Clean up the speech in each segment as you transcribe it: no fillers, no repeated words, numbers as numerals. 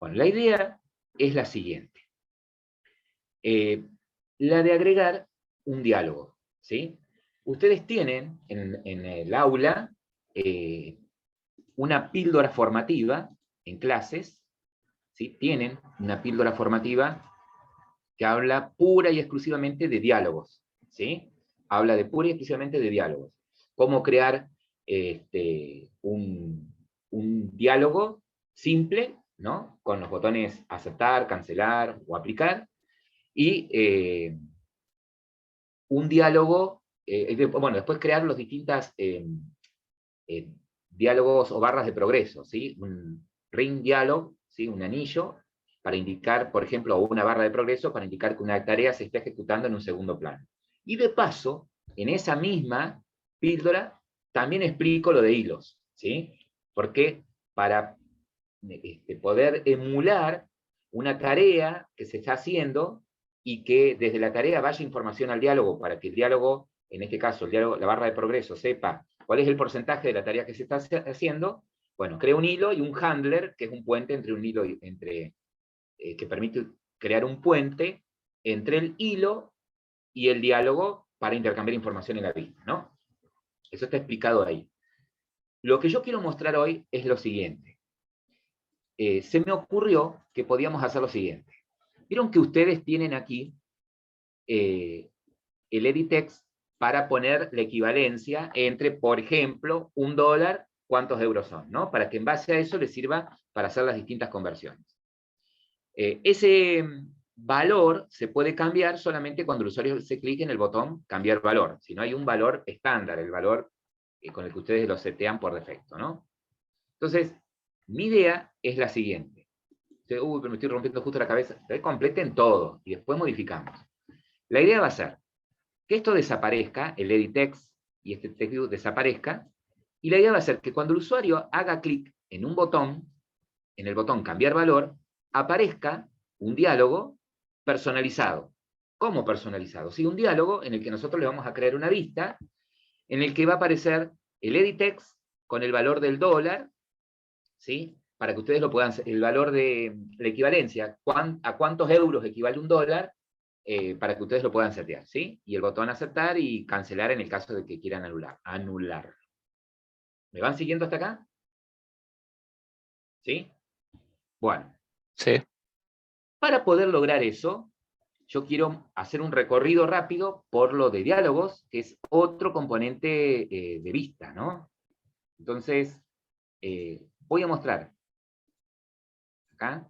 Bueno, la idea es la siguiente. La de agregar un diálogo, ¿sí? Ustedes tienen en el aula una píldora formativa en clases, ¿sí? Tienen una píldora formativa que habla pura y exclusivamente de diálogos, ¿sí? Habla de pura y exclusivamente de diálogos. Cómo crear un diálogo simple, ¿no? Con los botones aceptar, cancelar o aplicar, y un diálogo, bueno, después crear los distintos diálogos o barras de progreso, ¿sí? Un ring dialog, ¿sí? Un anillo, para indicar, por ejemplo, o una barra de progreso para indicar que una tarea se está ejecutando en un segundo plano. Y de paso, en esa misma píldora, también explico lo de hilos, ¿sí? Porque para poder emular una tarea que se está haciendo y que desde la tarea vaya información al diálogo para que el diálogo, en este caso el diálogo, la barra de progreso, sepa cuál es el porcentaje de la tarea que se está haciendo. Bueno, crea un hilo y un handler, que es un puente entre un hilo, que permite crear un puente entre el hilo y el diálogo para intercambiar información en la vista, ¿no? Eso está explicado ahí. Lo que yo quiero mostrar hoy es lo siguiente. Se me ocurrió que podíamos hacer lo siguiente. Vieron que ustedes tienen aquí el editex para poner la equivalencia entre, por ejemplo, $1, cuántos euros son, ¿no? Para que en base a eso les sirva para hacer las distintas conversiones. Ese valor se puede cambiar solamente cuando el usuario se clique en el botón cambiar valor. Si no, hay un valor estándar, el valor con el que ustedes lo setean por defecto, ¿no? Entonces, mi idea es la siguiente. Uy, pero me estoy rompiendo justo la cabeza. Completen todo y después modificamos. La idea va a ser que esto desaparezca, el edit text y este text view desaparezca, y la idea va a ser que cuando el usuario haga clic en un botón, en el botón cambiar valor, aparezca un diálogo personalizado. ¿Cómo personalizado? Sí, un diálogo en el que nosotros le vamos a crear una vista, en el que va a aparecer el edit text con el valor del dólar, ¿sí? Para que ustedes lo puedan, el valor de la equivalencia, a cuántos euros equivale un dólar, para que ustedes lo puedan setear, ¿sí? Y el botón aceptar y cancelar en el caso de que quieran anular. ¿Me van siguiendo hasta acá? ¿Sí? Bueno. Sí. Para poder lograr eso, yo quiero hacer un recorrido rápido por lo de diálogos, que es otro componente de vista, ¿no? Entonces, voy a mostrar acá.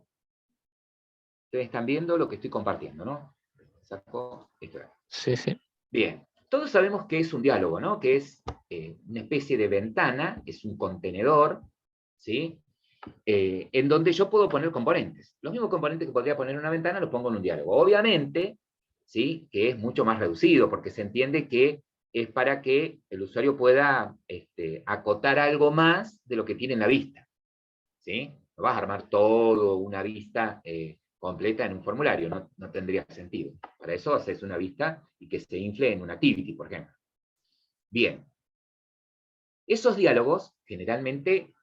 Ustedes están viendo lo que estoy compartiendo, ¿no? Saco esto de acá. Sí, sí. Bien, todos sabemos que es un diálogo, ¿no? Que es una especie de ventana, es un contenedor, ¿sí? En donde yo puedo poner componentes. Los mismos componentes que podría poner en una ventana los pongo en un diálogo. Obviamente, ¿sí? Que es mucho más reducido, porque se entiende que es para que el usuario pueda acotar algo más de lo que tiene en la vista, ¿sí? No vas a armar todo una vista completa en un formulario, no tendría sentido. Para eso haces una vista y que se infle en una activity, por ejemplo. Bien. Esos diálogos generalmente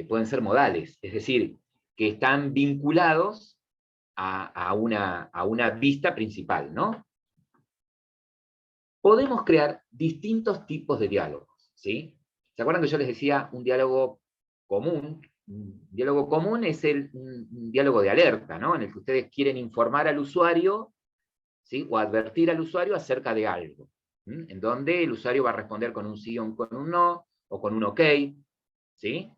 pueden ser modales, es decir, que están vinculados a una vista principal, ¿no? Podemos crear distintos tipos de diálogos, ¿sí? ¿Se acuerdan que yo les decía un diálogo común? Un diálogo común es un diálogo de alerta, ¿no? En el que ustedes quieren informar al usuario, ¿sí? O advertir al usuario acerca de algo, ¿sí? En donde el usuario va a responder con un sí o con un no, o con un ok, ¿sí?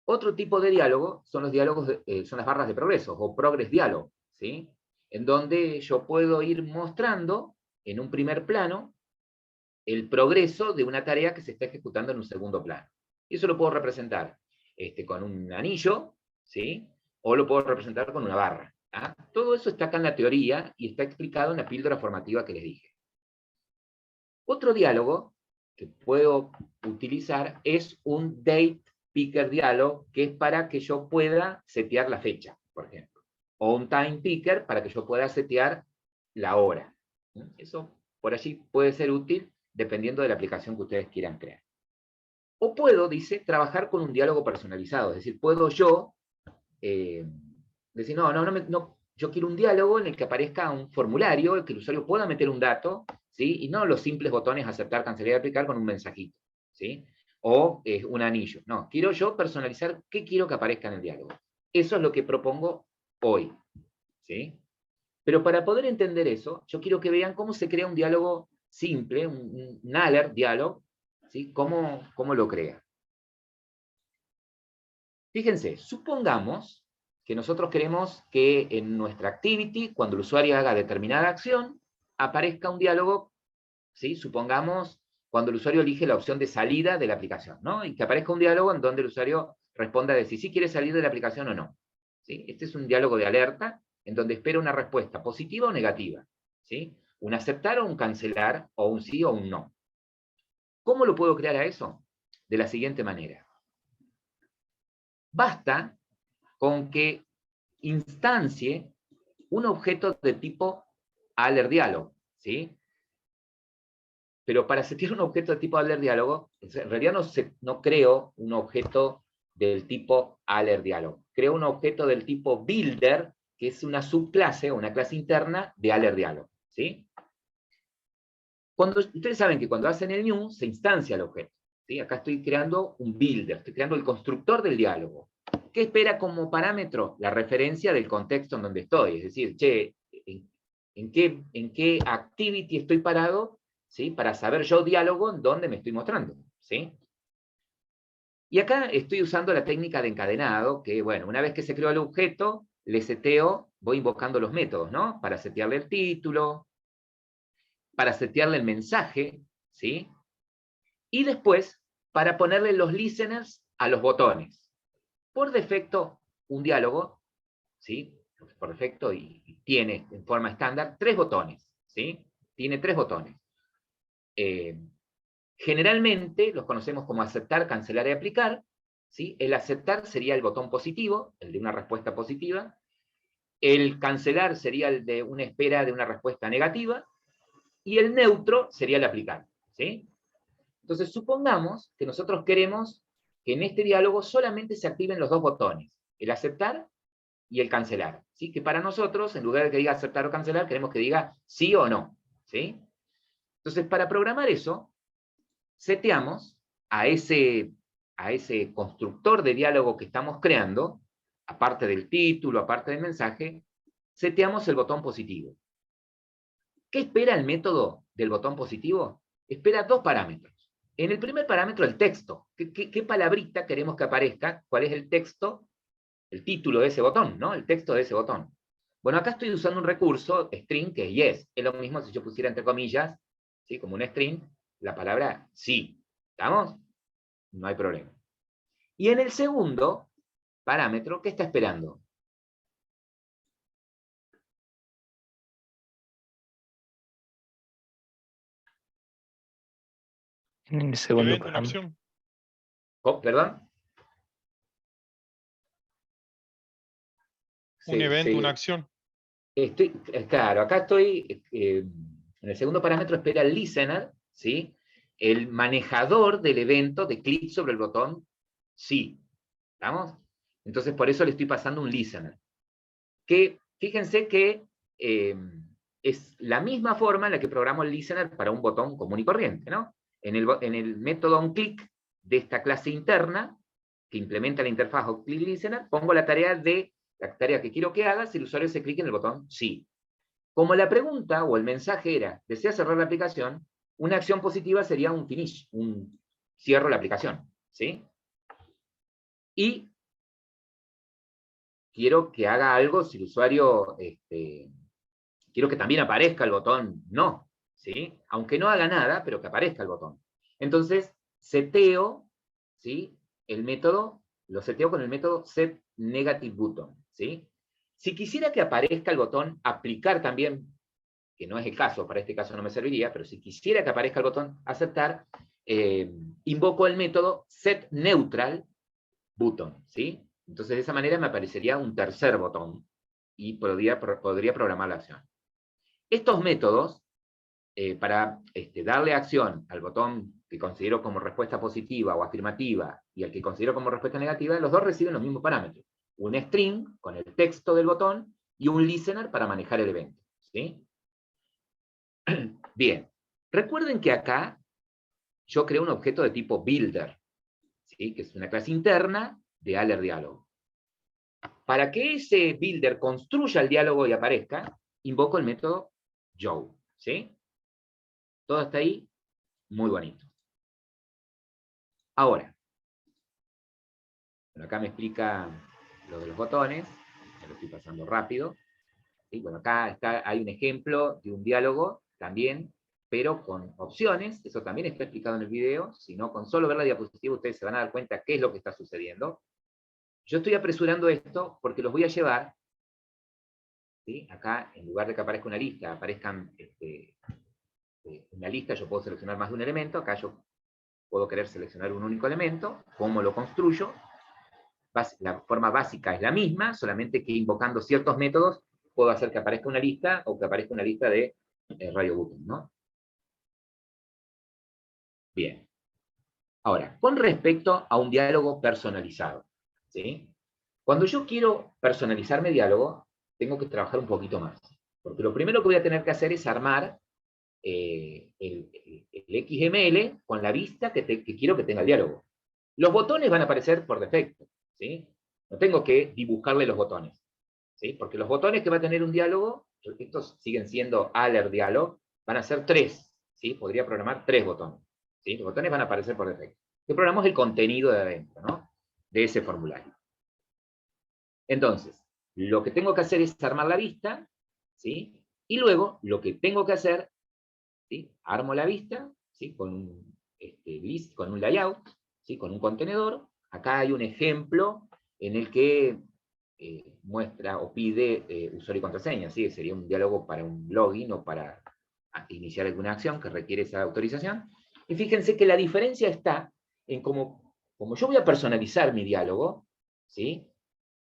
Otro tipo de diálogo son los diálogos, son las barras de progreso, o progress dialog, ¿sí? En donde yo puedo ir mostrando en un primer plano el progreso de una tarea que se está ejecutando en un segundo plano. Y eso lo puedo representar con un anillo, ¿sí? O lo puedo representar con una barra. ¿Ah? Todo eso está acá en la teoría y está explicado en la píldora formativa que les dije. Otro diálogo que puedo utilizar es un date picker dialog, que es para que yo pueda setear la fecha, por ejemplo. O un time picker para que yo pueda setear la hora. Eso por allí puede ser útil dependiendo de la aplicación que ustedes quieran crear. O puedo, dice, trabajar con un diálogo personalizado, es decir, puedo yo decir, no, yo quiero un diálogo en el que aparezca un formulario, el que el usuario pueda meter un dato, ¿sí? Y no los simples botones aceptar, cancelar y aplicar con un mensajito, ¿sí? O un anillo. No, quiero yo personalizar qué quiero que aparezca en el diálogo. Eso es lo que propongo hoy, ¿sí? Pero para poder entender eso, yo quiero que vean cómo se crea un diálogo simple, un alert diálogo, ¿sí? ¿Cómo lo crea? Fíjense, supongamos que nosotros queremos que en nuestra activity, cuando el usuario haga determinada acción, aparezca un diálogo, ¿sí? Supongamos cuando el usuario elige la opción de salida de la aplicación, ¿no? Y que aparezca un diálogo en donde el usuario responda de si quiere salir de la aplicación o no, ¿sí? Este es un diálogo de alerta en donde espera una respuesta positiva o negativa, ¿sí? Un aceptar o un cancelar, o un sí o un no. ¿Cómo lo puedo crear a eso? De la siguiente manera. Basta con que instancie un objeto de tipo AlertDialog, ¿sí? Pero para setear un objeto de tipo AlertDialog, en realidad no creo un objeto del tipo AlertDialog. Creo un objeto del tipo Builder, que es una subclase o una clase interna de AlertDialog, ¿sí? Ustedes saben que cuando hacen el new, se instancia el objeto, ¿sí? Acá estoy creando un builder, estoy creando el constructor del diálogo. ¿Qué espera como parámetro? La referencia del contexto en donde estoy. Es decir, che, ¿en qué activity estoy parado? ¿Sí? Para saber yo diálogo en dónde me estoy mostrando, ¿sí? Y acá estoy usando la técnica de encadenado, que, bueno, una vez que se creó el objeto, le seteo, voy invocando los métodos, ¿no? Para setearle el título, para setearle el mensaje, ¿sí? Y después, para ponerle los listeners a los botones. Por defecto, un diálogo, ¿sí? Por defecto, y tiene en forma estándar 3 botones, ¿sí? Tiene 3 botones. Generalmente los conocemos como aceptar, cancelar y aplicar, ¿sí? El aceptar sería el botón positivo, el de una respuesta positiva. El cancelar sería el de una espera de una respuesta negativa. Y el neutro sería el aplicar, ¿sí? Entonces, supongamos que nosotros queremos que en este diálogo solamente se activen los 2 botones, el aceptar y el cancelar, ¿sí? Que para nosotros, en lugar de que diga aceptar o cancelar, queremos que diga sí o no, ¿sí? Entonces, para programar eso, seteamos a ese constructor de diálogo que estamos creando, aparte del título, aparte del mensaje, seteamos el botón positivo. ¿Qué espera el método del botón positivo? Espera 2 parámetros. En el primer parámetro, el texto. ¿Qué palabrita queremos que aparezca? ¿Cuál es el texto? El título de ese botón, ¿no? El texto de ese botón. Bueno, acá estoy usando un recurso, string, que es yes. Es lo mismo si yo pusiera entre comillas, ¿sí? Como un string, la palabra sí. ¿Estamos? No hay problema. Y en el segundo parámetro, ¿qué está esperando? En el segundo Evento, una parámetro. acción. Oh, ¿perdón? Un Sí, evento, una sí. acción. Claro, acá estoy, en el segundo parámetro espera el listener, ¿sí? El manejador del evento de clic sobre el botón sí. ¿Estamos? Entonces por eso le estoy pasando un listener. Que fíjense que es la misma forma en la que programo el listener para un botón común y corriente, ¿no? En el método onClick de esta clase interna, que implementa la interfaz onClickListener, pongo la tarea que quiero que haga si el usuario se clica en el botón sí. Como la pregunta o el mensaje era, ¿desea cerrar la aplicación? Una acción positiva sería un finish, un cierro la aplicación, ¿sí? Y quiero que haga algo si el usuario, quiero que también aparezca el botón no, ¿sí? Aunque no haga nada, pero que aparezca el botón. Entonces, seteo, ¿sí? El método, lo seteo con el método setNegativeButton, ¿sí? Si quisiera que aparezca el botón aplicar también, que no es el caso, para este caso no me serviría, pero si quisiera que aparezca el botón aceptar, invoco el método setNeutralButton, ¿sí? Entonces de esa manera me aparecería un tercer botón y podría programar la acción. Estos métodos, para darle acción al botón que considero como respuesta positiva o afirmativa y al que considero como respuesta negativa, los dos reciben los mismos parámetros. un string con el texto del botón y un listener para manejar el evento. ¿Sí? Bien, recuerden que acá yo creo un objeto de tipo builder, ¿sí? Que es una clase interna de AlerDialog. Para que ese builder construya el diálogo y aparezca, invoco el método Joe. ¿Sí? Todo está ahí, muy bonito. Ahora, bueno, acá me explica lo de los botones, me lo estoy pasando rápido. ¿Sí? Bueno, acá hay un ejemplo de un diálogo también, pero con opciones, eso también está explicado en el video, si no, con solo ver la diapositiva ustedes se van a dar cuenta qué es lo que está sucediendo. Yo estoy apresurando esto porque los voy a llevar, ¿sí? Acá, en lugar de que aparezca una lista, aparezcan una lista, yo puedo seleccionar más de un elemento, acá yo puedo querer seleccionar un único elemento, cómo lo construyo. La forma básica es la misma, solamente que invocando ciertos métodos puedo hacer que aparezca una lista o que aparezca una lista de radio button, ¿no? Bien. Ahora, con respecto a un diálogo personalizado, ¿sí? Cuando yo quiero personalizar mi diálogo, tengo que trabajar un poquito más. Porque lo primero que voy a tener que hacer es armar el XML con la vista que quiero que tenga el diálogo. Los botones van a aparecer por defecto, ¿sí? No tengo que dibujarle los botones, ¿sí? Porque los botones que va a tener un diálogo, estos siguen siendo AlerDialog, van a ser 3, ¿sí? Podría programar 3 botones, ¿sí? Los botones van a aparecer por defecto. Yo programo el contenido de adentro, ¿no? De ese formulario. Entonces, lo que tengo que hacer es armar la vista, ¿sí? Y luego, lo que tengo que hacer, ¿sí? Armo la vista, ¿sí? Con un layout, ¿sí? Con un contenedor. Acá hay un ejemplo en el que muestra o pide usuario y contraseña, ¿sí? Sería un diálogo para un login o para iniciar alguna acción que requiere esa autorización. Y fíjense que la diferencia está en como yo voy a personalizar mi diálogo, ¿sí?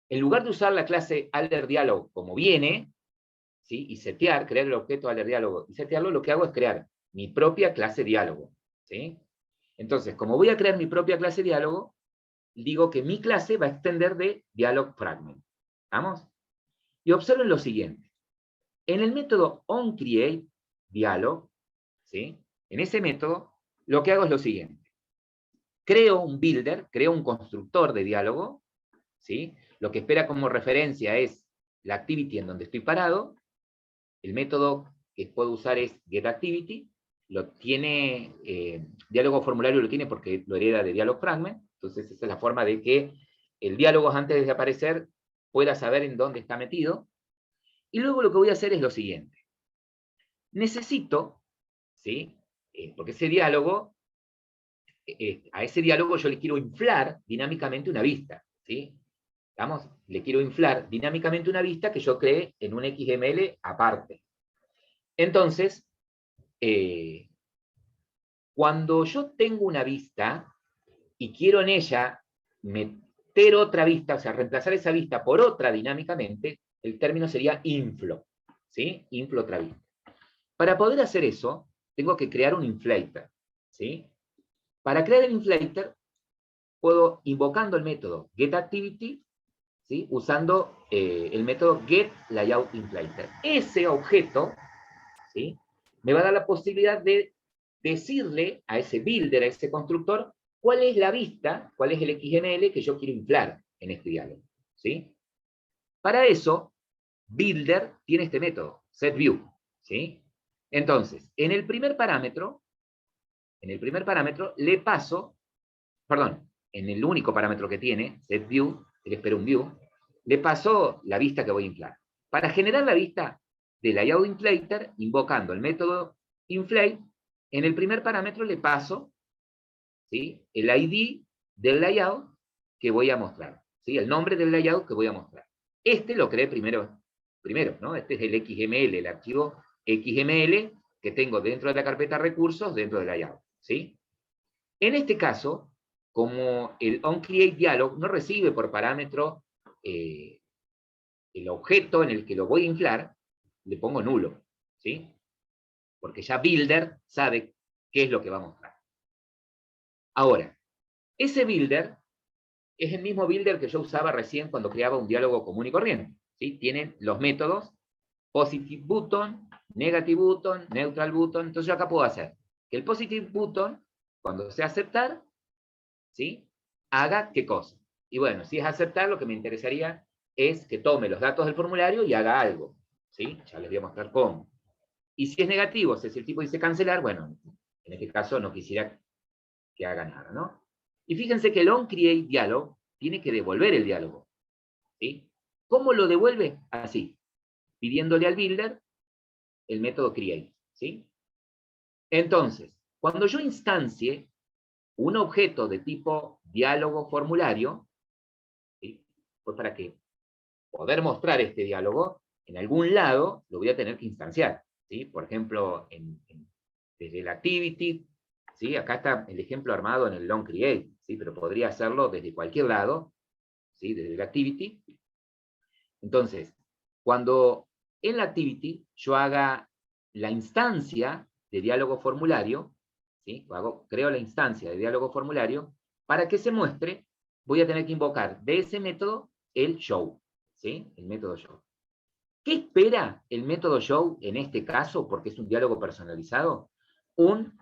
En lugar de usar la clase AlerDialog como viene, ¿sí? Y setear, crear el objeto AlerDialog y setearlo, lo que hago es crear mi propia clase diálogo, ¿sí? Entonces, como voy a crear mi propia clase diálogo, digo que mi clase va a extender de dialog fragment. ¿Vamos? Y observen lo siguiente. En el método onCreateDialog, ¿sí? En ese método, lo que hago es lo siguiente. Creo un builder, creo un constructor de diálogo, ¿sí? Lo que espera como referencia es la activity en donde estoy parado. El método que puedo usar es getActivity. Lo tiene, diálogo formulario lo tiene porque lo hereda de dialog fragment. Entonces esa es la forma de que el diálogo antes de aparecer pueda saber en dónde está metido. Y luego lo que voy a hacer es lo siguiente. Necesito, ¿sí? Porque ese diálogo, a ese diálogo yo le quiero inflar dinámicamente una vista, ¿sí? Vamos, le quiero inflar dinámicamente una vista que yo creé en un XML aparte. Entonces, cuando yo tengo una vista y quiero en ella meter otra vista, o sea, reemplazar esa vista por otra dinámicamente, el término sería inflow, ¿sí? Inflow otra vista. Para poder hacer eso, tengo que crear un inflator, ¿sí? Para crear el inflator, puedo, invocando el método getActivity, ¿sí? Usando el método getLayoutInflator. Ese objeto, ¿sí? Me va a dar la posibilidad de decirle a ese builder, a ese constructor, cuál es la vista, cuál es el XML que yo quiero inflar en este diálogo, ¿sí? Para eso, builder tiene este método, setView, ¿sí? Entonces, en el primer parámetro le paso, perdón, en el único parámetro que tiene, setView, él espera un view, le paso la vista que voy a inflar. Para generar la vista de layoutInflator, invocando el método inflate, en el primer parámetro le paso, ¿sí? El ID del layout que voy a mostrar, ¿sí? El nombre del layout que voy a mostrar. Este lo creé primero, ¿no? Este es el XML, el archivo XML que tengo dentro de la carpeta recursos, dentro del layout, ¿sí? En este caso, como el onCreateDialog no recibe por parámetro el objeto en el que lo voy a inflar, le pongo nulo, ¿sí? Porque ya Builder sabe qué es lo que va a mostrar. Ahora, ese Builder es el mismo builder que yo usaba recién cuando creaba un diálogo común y corriente. ¿Sí? Tienen los métodos positive button, negative button, neutral button. Entonces yo acá puedo hacer que el positive button, cuando sea aceptar, ¿sí? Haga qué cosa. Y bueno, si es aceptar, lo que me interesaría es que tome los datos del formulario y haga algo. ¿Sí? Ya les voy a mostrar cómo. Y si es negativo, si el tipo dice cancelar, bueno, en este caso no quisiera que haga nada, ¿no? Y fíjense que el onCreateDialog tiene que devolver el diálogo. ¿Sí? ¿Cómo lo devuelve? Así, pidiéndole al builder el método create. ¿Sí? Entonces, cuando yo instancie un objeto de tipo diálogo formulario, ¿sí? Pues para que poder mostrar este diálogo, en algún lado lo voy a tener que instanciar. ¿Sí? Por ejemplo, desde el activity, ¿sí? Acá está el ejemplo armado en el long create, ¿sí? Pero podría hacerlo desde cualquier lado, ¿sí? Desde el activity. Entonces, cuando en la activity yo haga la instancia de diálogo formulario, ¿sí? Creo la instancia de diálogo formulario, para que se muestre, voy a tener que invocar de ese método el show, ¿sí? El método show. ¿Qué espera el método show en este caso, porque es un diálogo personalizado? Un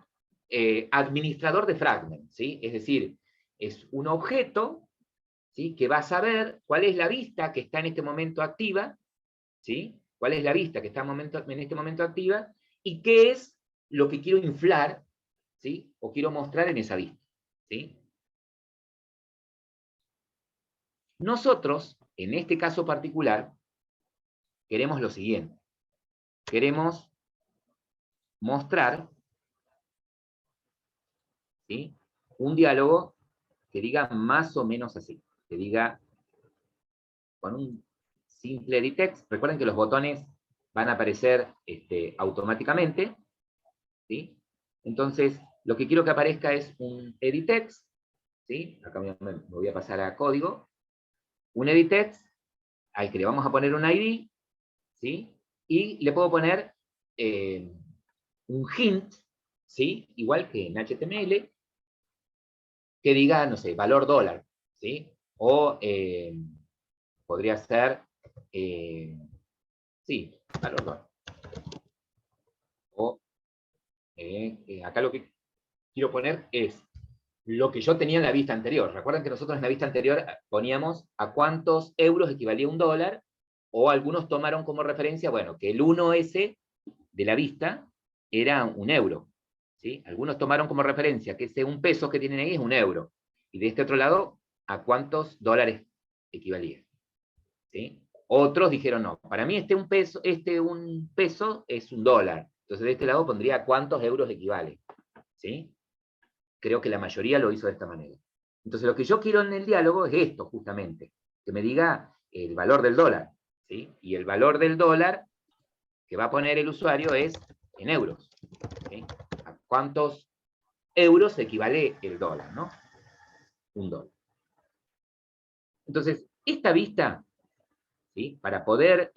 administrador de fragment, ¿sí? Es decir, es un objeto, ¿sí? Que va a saber cuál es la vista que está en este momento activa, ¿sí? Cuál es la vista que está en este momento activa y qué es lo que quiero inflar, ¿sí? O quiero mostrar en esa vista, ¿sí? Nosotros, en este caso particular, queremos lo siguiente. Queremos mostrar, ¿sí? Un diálogo que diga más o menos así, que diga con un simple edit text. Recuerden que los botones van a aparecer automáticamente, ¿sí? Entonces, lo que quiero que aparezca es un edit text, ¿sí? Acá me voy a pasar a código. Un edit text al que le vamos a poner un ID, ¿sí? Y le puedo poner un hint, ¿sí? Igual que en HTML, que diga, no sé, valor dólar, ¿sí? O podría ser, sí, valor dólar. O acá lo que quiero poner es lo que yo tenía en la vista anterior. Recuerden que nosotros en la vista anterior poníamos a cuántos euros equivalía un dólar, o algunos tomaron como referencia, bueno, que el 1S de la vista era un euro. ¿Sí? Algunos tomaron como referencia que ese un peso que tienen ahí es un euro. Y de este otro lado, a cuántos dólares equivalía. ¿Sí? Otros dijeron, no, para mí un peso es un dólar. Entonces de este lado pondría cuántos euros equivale. ¿Sí? Creo que la mayoría lo hizo de esta manera. Entonces lo que yo quiero en el diálogo es esto, justamente, que me diga el valor del dólar. ¿Sí? Y el valor del dólar que va a poner el usuario es en euros. ¿Sí? ¿A cuántos euros equivale el dólar, ¿no? Un dólar. Entonces, esta vista, ¿sí? Para poder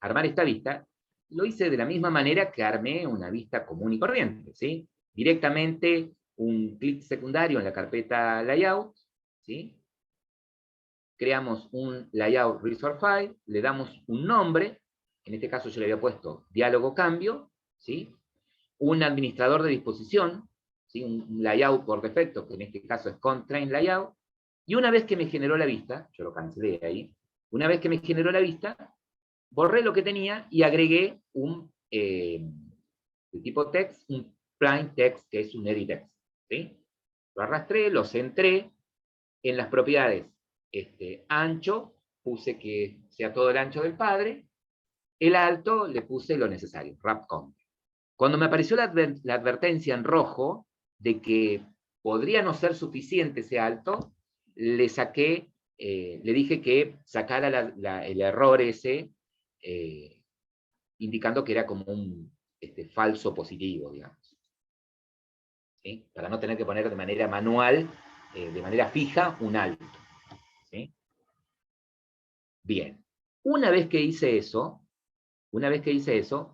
armar esta vista, lo hice de la misma manera que armé una vista común y corriente, ¿sí? Directamente un clic secundario en la carpeta layout, ¿sí? Creamos un layout resource file, le damos un nombre, en este caso yo le había puesto diálogo cambio, ¿sí? Un administrador de disposición, ¿sí? Un layout por defecto, que en este caso es constraint layout, y una vez que me generó la vista, yo lo cancelé ahí, una vez que me generó la vista, borré lo que tenía y agregué de tipo text, un plain text, que es un edit text, ¿sí? Lo arrastré, lo centré en las propiedades ancho, puse que sea todo el ancho del padre, el alto le puse lo necesario, wrap count. Cuando me apareció la advertencia en rojo de que podría no ser suficiente ese alto, le dije que sacara el error ese, indicando que era como un falso positivo, digamos. ¿Sí? Para no tener que poner de manera manual, de manera fija, un alto. ¿Sí? Bien. Una vez que hice eso,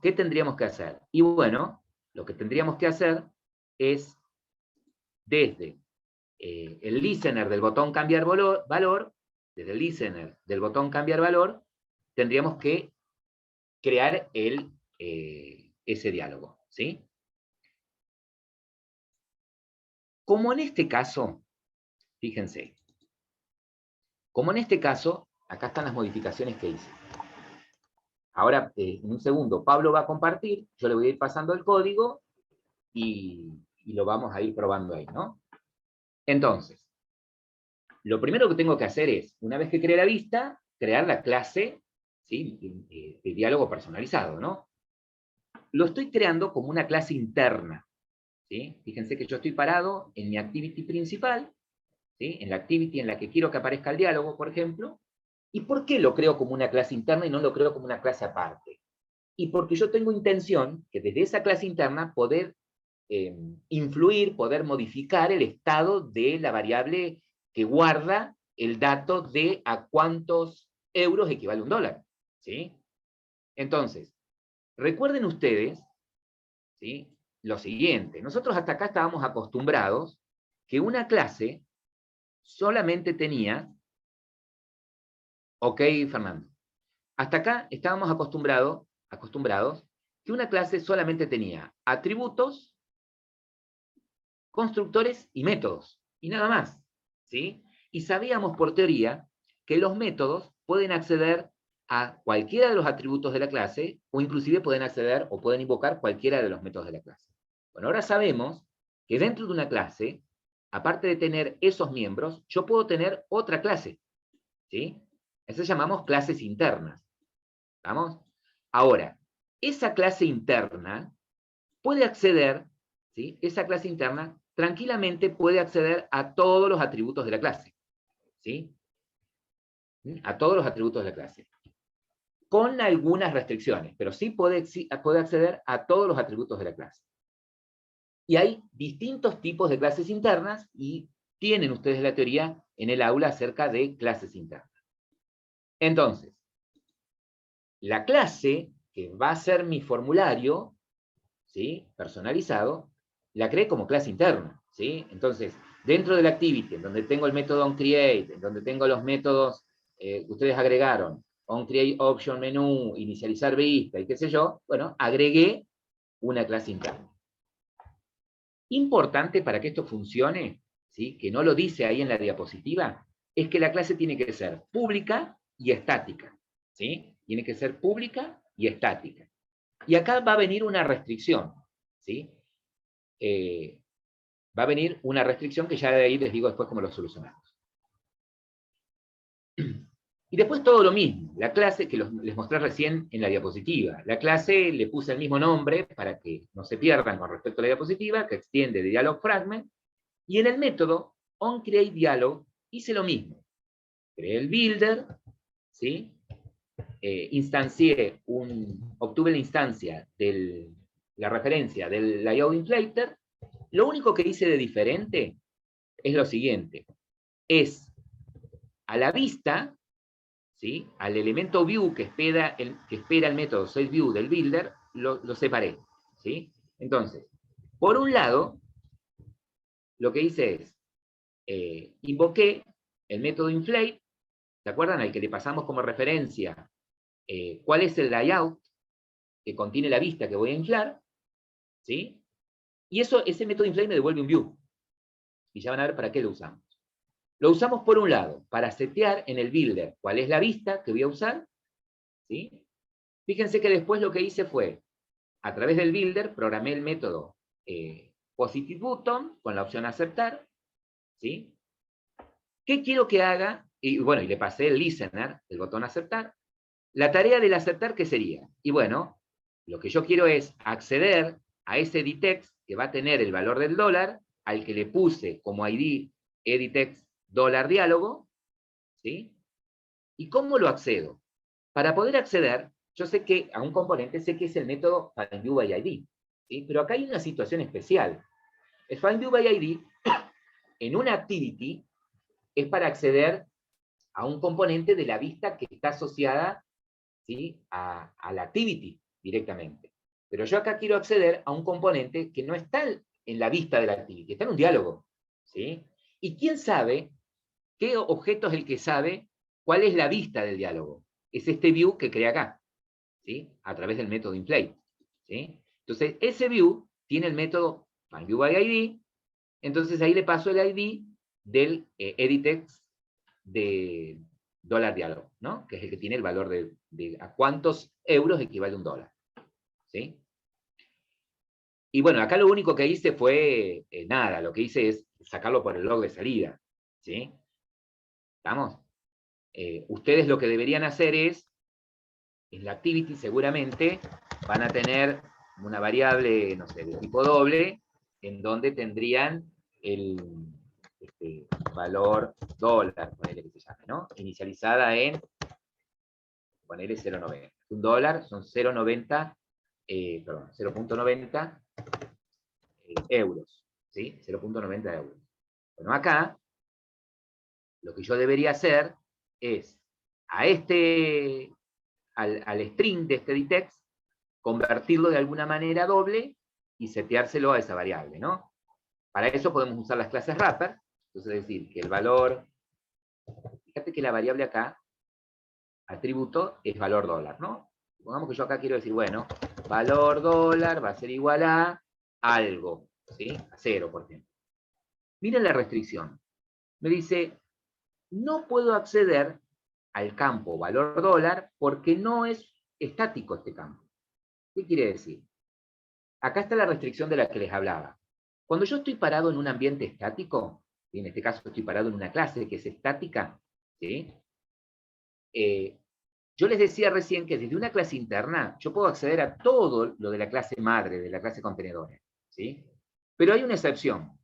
¿qué tendríamos que hacer? Y bueno, lo que tendríamos que hacer es desde el listener del botón cambiar valor, desde el listener del botón cambiar valor, tendríamos que crear ese diálogo, ¿sí? Como en este caso, fíjense, como en este caso, acá están las modificaciones que hice. Ahora, en un segundo, Pablo va a compartir, yo le voy a ir pasando el código y lo vamos a ir probando ahí, ¿no? Entonces, lo primero que tengo que hacer es, una vez que creé la vista, crear la clase, ¿sí? de diálogo personalizado, ¿no? Lo estoy creando como una clase interna, ¿sí? Fíjense que yo estoy parado en mi activity principal, ¿sí? En la activity en la que quiero que aparezca el diálogo, por ejemplo. ¿Y por qué lo creo como una clase interna y no lo creo como una clase aparte? Y porque yo tengo intención que desde esa clase interna poder influir, poder modificar el estado de la variable que guarda el dato de a cuántos euros equivale un dólar, ¿sí? Entonces, recuerden ustedes, ¿sí? Lo siguiente, nosotros hasta acá estábamos acostumbrados que una clase solamente tenía, ok, Fernando, hasta acá estábamos acostumbrados que una clase solamente tenía atributos, constructores y métodos, y nada más, ¿sí? Y sabíamos por teoría que los métodos pueden acceder a cualquiera de los atributos de la clase, o inclusive pueden acceder o pueden invocar cualquiera de los métodos de la clase. Bueno, ahora sabemos que dentro de una clase, aparte de tener esos miembros, yo puedo tener otra clase, ¿sí? Eso llamamos clases internas, ¿vamos? Ahora, esa clase interna puede acceder, ¿sí? Esa clase interna tranquilamente puede acceder a todos los atributos de la clase, ¿sí? A todos los atributos de la clase. Con algunas restricciones, pero sí puede acceder a todos los atributos de la clase. Y hay distintos tipos de clases internas y tienen ustedes la teoría en el aula acerca de clases internas. Entonces, la clase que va a ser mi formulario, ¿sí? Personalizado, la creé como clase interna, ¿sí? Entonces, dentro del activity, en donde tengo el método onCreate, en donde tengo los métodos que ustedes agregaron, onCreate option menú, inicializar vista y qué sé yo, bueno, agregué una clase interna. Importante para que esto funcione, ¿sí? Que no lo dice ahí en la diapositiva, es que la clase tiene que ser pública y estática, ¿sí? Tiene que ser pública y estática. Y acá va a venir una restricción, ¿sí? Va a venir una restricción que ya de ahí les digo después cómo lo solucionamos. Y después todo lo mismo, la clase que les mostré recién en la diapositiva. La clase le puse el mismo nombre para que no se pierdan con respecto a la diapositiva, que extiende de dialog fragment, y en el método onCreateDialog hice lo mismo. Creé el builder, ¿sí? Obtuve la instancia de la referencia del layout inflator. Lo único que hice de diferente es lo siguiente, es a la vista, ¿sí? Al elemento view que espera el método setView del builder, lo separé, ¿sí? Entonces, por un lado, lo que hice es, invoqué el método inflate, ¿se acuerdan? Al que le pasamos como referencia cuál es el layout que contiene la vista que voy a inflar, ¿sí? Y ese método inflate me devuelve un view. Y ya van a ver para qué lo usamos. Lo usamos por un lado, para setear en el builder cuál es la vista que voy a usar, ¿sí? Fíjense que después lo que hice fue, a través del builder, programé el método positive button con la opción aceptar, ¿sí? ¿Qué quiero que haga? Y bueno, y le pasé el listener, el botón aceptar. La tarea del aceptar, ¿qué sería? Y bueno, lo que yo quiero es acceder a ese editext que va a tener el valor del dólar, al que le puse como ID editext dólar diálogo, ¿sí? ¿Y cómo lo accedo? Para poder acceder, yo sé que a un componente, sé que es el método findViewById, ¿sí? Pero acá hay una situación especial. El findViewById, en una activity, es para acceder a un componente de la vista que está asociada, ¿sí? a la activity directamente. Pero yo acá quiero acceder a un componente que no está en la vista de la activity, está en un diálogo, ¿sí? ¿Y quién sabe qué objeto es el que sabe cuál es la vista del diálogo? Es este view que crea acá, ¿sí? A través del método inflate, ¿sí? Entonces, ese view tiene el método findViewById, entonces ahí le paso el ID del editex de $diálogo, ¿no? Que es el que tiene el valor de a cuántos euros equivale un dólar, ¿sí? Y bueno, acá lo único que hice fue, nada, lo que hice es sacarlo por el log de salida, ¿sí? ¿Estamos? Ustedes lo que deberían hacer es, en la activity seguramente van a tener una variable, no sé, de tipo doble, en donde tendrían el valor dólar, ponele que se llame, ¿no? Inicializada en, ponele 0,90. Un dólar son 0,90, perdón, 0,90 euros, ¿sí? 0,90 euros. Bueno, acá, lo que yo debería hacer es, al string de este ditext, convertirlo de alguna manera doble y seteárselo a esa variable, ¿no? Para eso podemos usar las clases wrapper, entonces es decir, que el valor, fíjate que la variable acá, atributo, es valor dólar, ¿no? Supongamos que yo acá quiero decir, bueno, valor dólar va a ser igual a algo, ¿sí? A 0, por ejemplo. Miren la restricción. Me dice, no puedo acceder al campo valor dólar porque no es estático este campo. ¿Qué quiere decir? Acá está la restricción de la que les hablaba. Cuando yo estoy parado en un ambiente estático, y en este caso estoy parado en una clase que es estática, ¿sí? Yo les decía recién que desde una clase interna yo puedo acceder a todo lo de la clase madre, de la clase contenedora, ¿sí? Pero hay una excepción.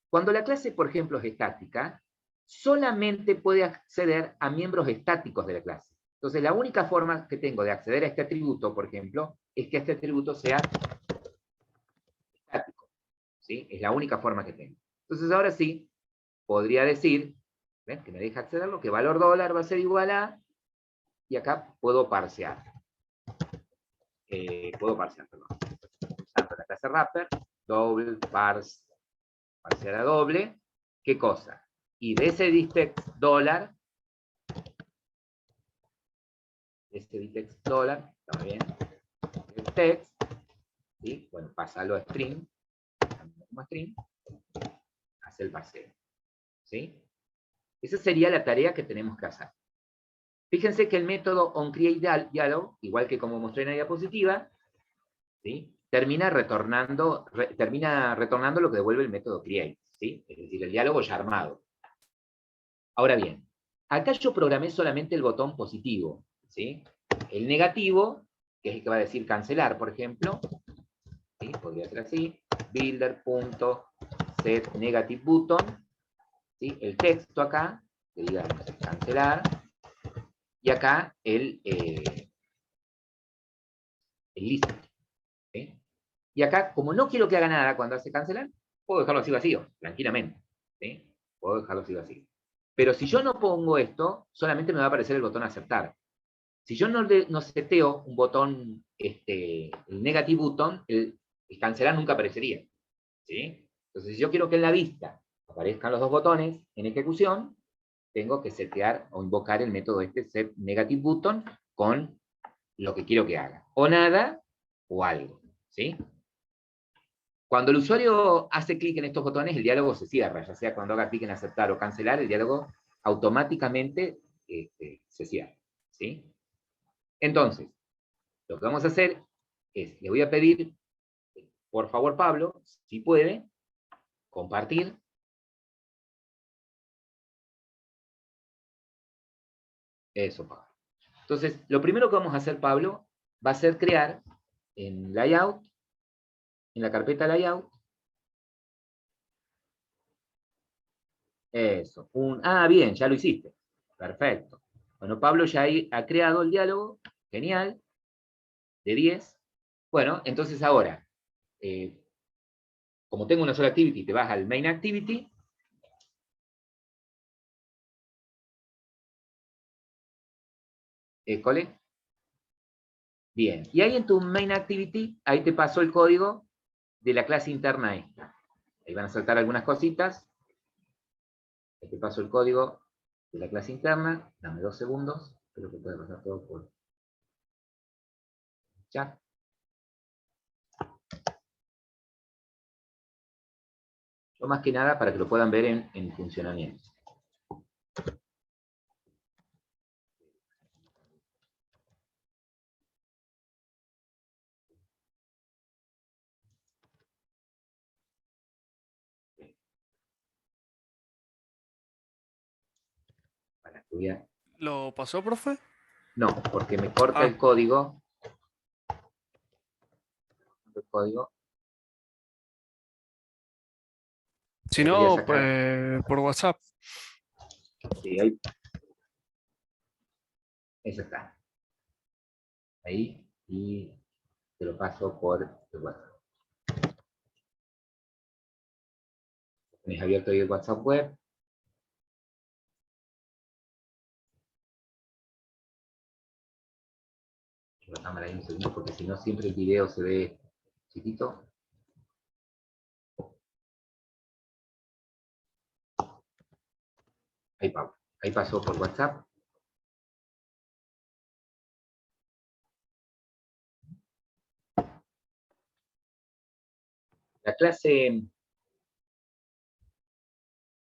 Cuando la clase, por ejemplo, es estática, solamente puede acceder a miembros estáticos de la clase. Entonces, la única forma que tengo de acceder a este atributo, por ejemplo, es que este atributo sea estático, ¿sí? Es la única forma que tengo. Entonces, ahora sí, podría decir, ¿ven? Que me deja accederlo, que valor dólar va a ser igual a, y acá puedo parsear. Perdón. Usando la clase wrapper, double, parsear a doble, ¿qué cosa? Y de ese ditext dólar, está bien, el text, ¿sí? Bueno, pásalo a string, como string, hace el parseo, ¿sí? Esa sería la tarea que tenemos que hacer. Fíjense que el método onCreateDialog, igual que como mostré en la diapositiva, ¿sí? termina retornando lo que devuelve el método create, ¿sí? Es decir, el diálogo ya armado. Ahora bien, acá yo programé solamente el botón positivo, ¿sí? El negativo, que es el que va a decir cancelar, por ejemplo, ¿sí? Podría ser así, builder.setNegativeButton, ¿sí? El texto acá, que diga cancelar, y acá el list, ¿sí? Y acá, como no quiero que haga nada cuando hace cancelar, puedo dejarlo así vacío, tranquilamente, ¿sí? Puedo dejarlo así vacío. Pero si yo no pongo esto, solamente me va a aparecer el botón aceptar. Si yo no seteo un botón, el negative button, el cancelar nunca aparecería, ¿sí? Entonces, si yo quiero que en la vista aparezcan los dos botones en ejecución, tengo que setear o invocar el método set negative button con lo que quiero que haga. O nada, o algo, ¿sí? Cuando el usuario hace clic en estos botones, el diálogo se cierra, ya sea cuando haga clic en aceptar o cancelar, el diálogo automáticamente se cierra, ¿sí? Entonces, lo que vamos a hacer es, le voy a pedir, por favor, Pablo, si puede, compartir. Eso, Pablo. Entonces, lo primero que vamos a hacer, Pablo, va a ser crear en Layout, en la carpeta Layout, eso. Bien, ya lo hiciste. Perfecto. Bueno, Pablo ya ha creado el diálogo. Genial. De 10. Bueno, entonces ahora, como tengo una sola activity, te vas al main activity. ¿Cole? Bien. Y ahí en tu main activity, ahí te pasó el código de la clase interna esta. Ahí van a saltar algunas cositas. Te paso el código de la clase interna, dame 2 segundos, espero que pueda pasar todo por chat. Yo más que nada para que lo puedan ver en funcionamiento. Para estudiar. ¿Lo pasó, profe? No, porque me corta el código. El código. Si Lo quería no, sacar. por WhatsApp. Sí, ahí. Eso está. Ahí. Y te lo paso por el WhatsApp. Tenés abierto ahí el WhatsApp web. La cámara ahí un segundo, porque si no siempre el video se ve chiquito. Ahí pasó por WhatsApp. La clase.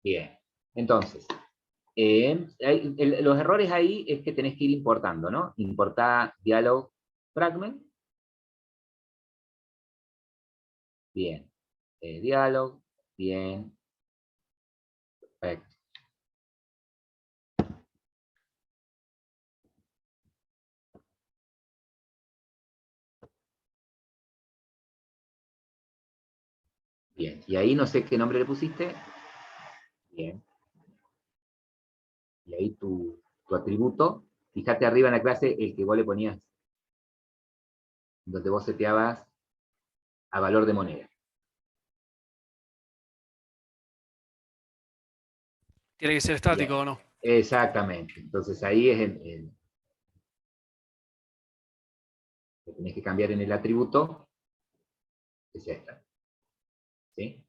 Bien. Entonces, los errores ahí es que tenés que ir importando, ¿no? Importar dialog fragment. Bien. Dialog. Bien. Perfecto. Bien. Y ahí no sé qué nombre le pusiste. Bien. Y ahí tu atributo. Fíjate arriba en la clase el que vos le ponías, donde vos seteabas a valor de moneda. Tiene que ser estático Bien. o no. Exactamente. Entonces ahí es que tenés que cambiar en el atributo, es esta. ¿Sí?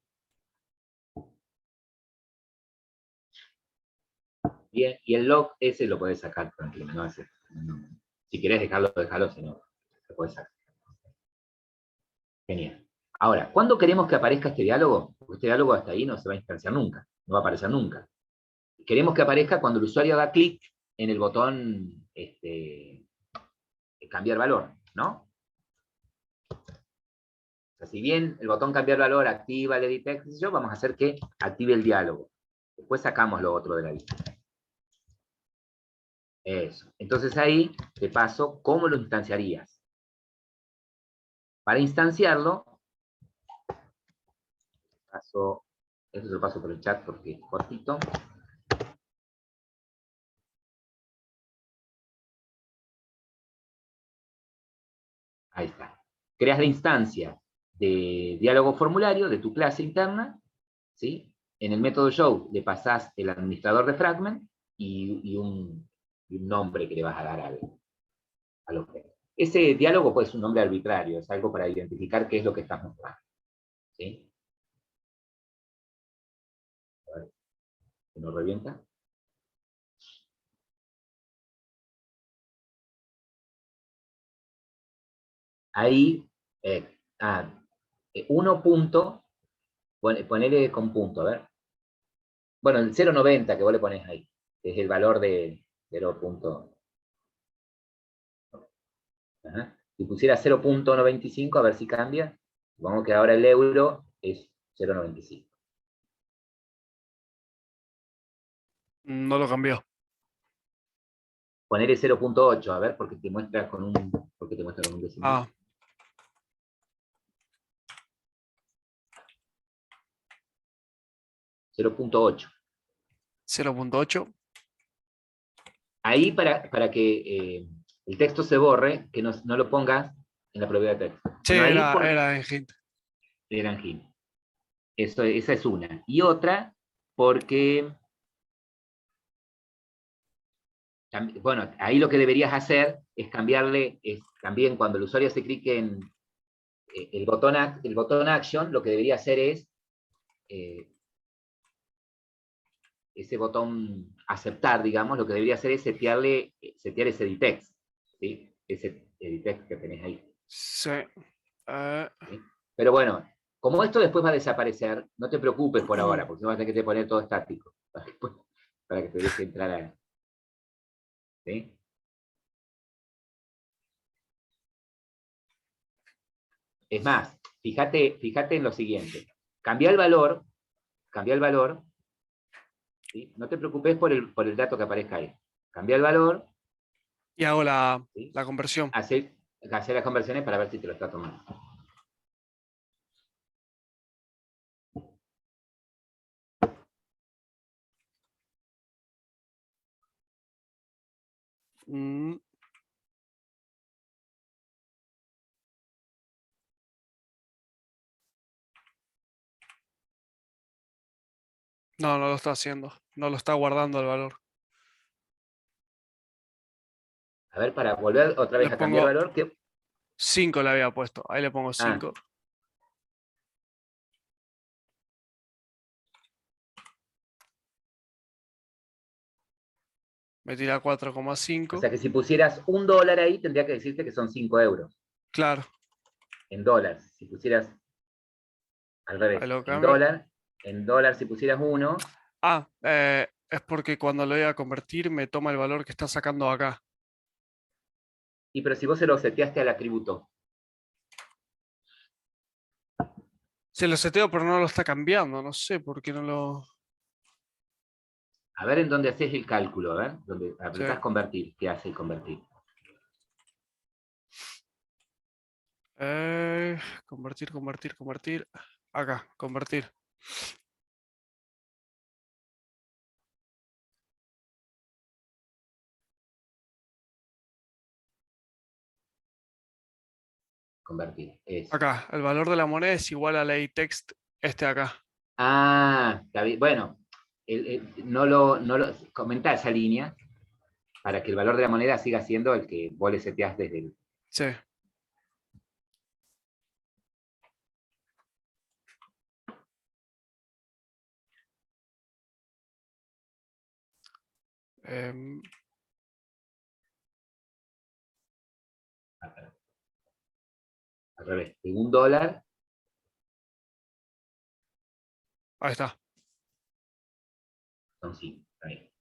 Bien, y el log ese lo podés sacar tranquilo, ¿no? Si querés dejarlo, déjalo, si no, lo podés sacar. Genial. Ahora, ¿cuándo queremos que aparezca este diálogo? Porque este diálogo hasta ahí no se va a instanciar nunca, no va a aparecer nunca. Queremos que aparezca cuando el usuario da clic en el botón cambiar valor, ¿no? O sea, si bien el botón cambiar valor activa el edit text, vamos a hacer que active el diálogo. Después sacamos lo otro de la lista. Eso. Entonces ahí te paso cómo lo instanciarías. Para instanciarlo, esto se lo paso por el chat porque es cortito. Ahí está. Creas la instancia de diálogo formulario de tu clase interna, ¿sí? En el método show le pasás el administrador de fragment y un nombre que le vas a dar al objeto. Ese diálogo puede ser un nombre arbitrario, es algo para identificar qué es lo que estás mostrando. ¿Sí? A ver, ¿se nos revienta? Ahí, 1 punto, ponele con punto, a ver. Bueno, el 0,90 que vos le pones ahí, que es el valor de 0. Ajá. Si pusiera 0,95, a ver si cambia. Supongo que ahora el euro es 0,95. No lo cambió. Ponerle 0,8, a ver, porque te muestra con un decimal. Ah, 0,8. 0.8. Ahí para que el texto se borre, que no lo pongas en la propiedad de texto. Sí, Bueno, ahí era en hint. era Angel. Esa es una. Y otra, porque, bueno, ahí lo que deberías hacer es cambiarle, también cuando el usuario hace clic en el botón Action, lo que debería hacer es ese botón aceptar, digamos, lo que debería hacer es setear ese editext, ¿sí? Ese editext que tenés ahí. Sí. ¿Sí? Pero bueno, como esto después va a desaparecer, no te preocupes por ahora, porque no vas a tener que poner todo estático, para que te deje entrar ahí. ¿Sí? Es más, fíjate en lo siguiente. Cambia el valor, ¿sí? No te preocupes por el dato que aparezca ahí. Cambia el valor, Y hago ¿sí? la conversión. Hace las conversiones para ver si te lo está tomando. Mm, no, no lo está haciendo. No lo está guardando el valor. A ver, para volver otra Le vez a cambiar pongo valor, ¿qué? 5 le había puesto. Ahí le pongo Ah, 5. Me tira o 4,5. sea que si pusieras $1 ahí, tendría que decirte que son 5 euros. Claro, En dólares. Si pusieras al ahí revés, lo en cambio. dólar, si pusieras 1, Ah, es porque cuando lo voy a convertir me toma el valor que está sacando acá. y pero si vos se lo seteaste al atributo, Se lo seteo, pero no lo está cambiando. No sé por qué no lo. a ver en dónde haces el cálculo, a ver, donde Sí. apretás convertir, ¿qué hace el convertir? Convertir, convertir, convertir. Acá, convertir. Convertir, eso. Acá, el valor de la moneda es igual a la text este de acá. Ah, está bien. Bueno, no lo comentá esa línea para que el valor de la moneda siga siendo el que vos le seteás desde el. Sí. Em, Al revés, de $1 ahí está. son 5. Ahí.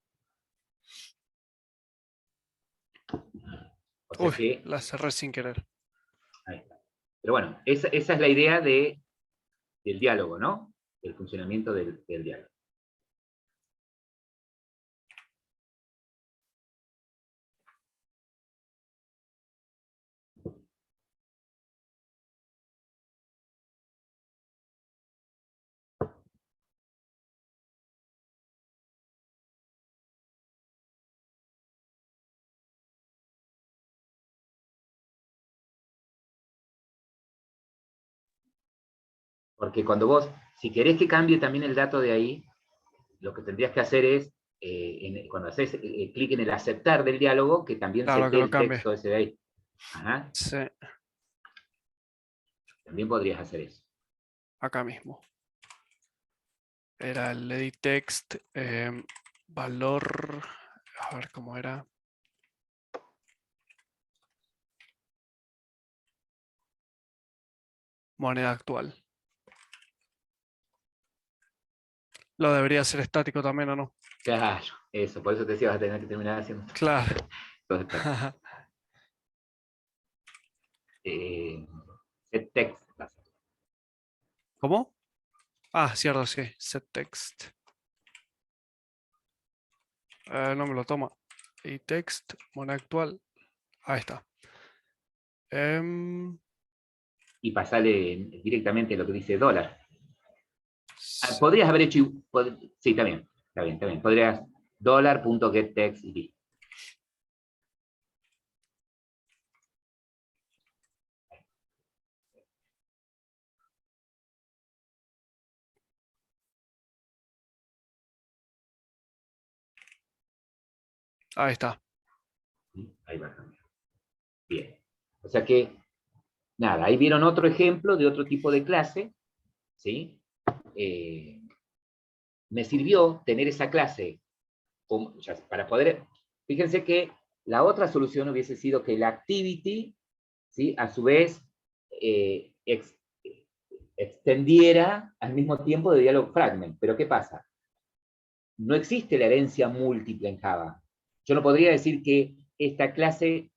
O sea Uy, que, la cerré sin querer. ahí está. Pero bueno, esa es la idea del diálogo, ¿no? El funcionamiento del diálogo. Porque cuando vos, si querés que cambie también el dato de ahí, lo que tendrías que hacer es, cuando haces clic en el aceptar del diálogo, que también Claro, que setee lo el cambie. texto ese de ahí. Ajá, Sí, también podrías hacer eso. acá mismo. Era el edit text. Valor. A ver cómo era. Moneda actual. Lo debería ser estático también, ¿o no? Claro, eso, por eso te decía, vas a tener que terminar haciendo Claro. todo estático. Set text. ¿Cómo? Ah, cierto, sí. Set text. No me lo toma. Y text, moneda actual. Ahí está. Em, Y pasarle directamente lo que dice dólar. sí, Podrías haber hecho, sí, está bien. Podrías $.getText y listo. ahí está. Ahí va a cambiar. Bien. O sea que, nada, ahí vieron otro ejemplo de otro tipo de clase, ¿sí? me sirvió tener esa clase para poder... Fíjense que la otra solución hubiese sido que la activity, ¿sí?, a su vez, extendiera al mismo tiempo de dialog fragment. Pero ¿qué pasa? No existe la herencia múltiple en Java. Yo no podría decir que esta clase,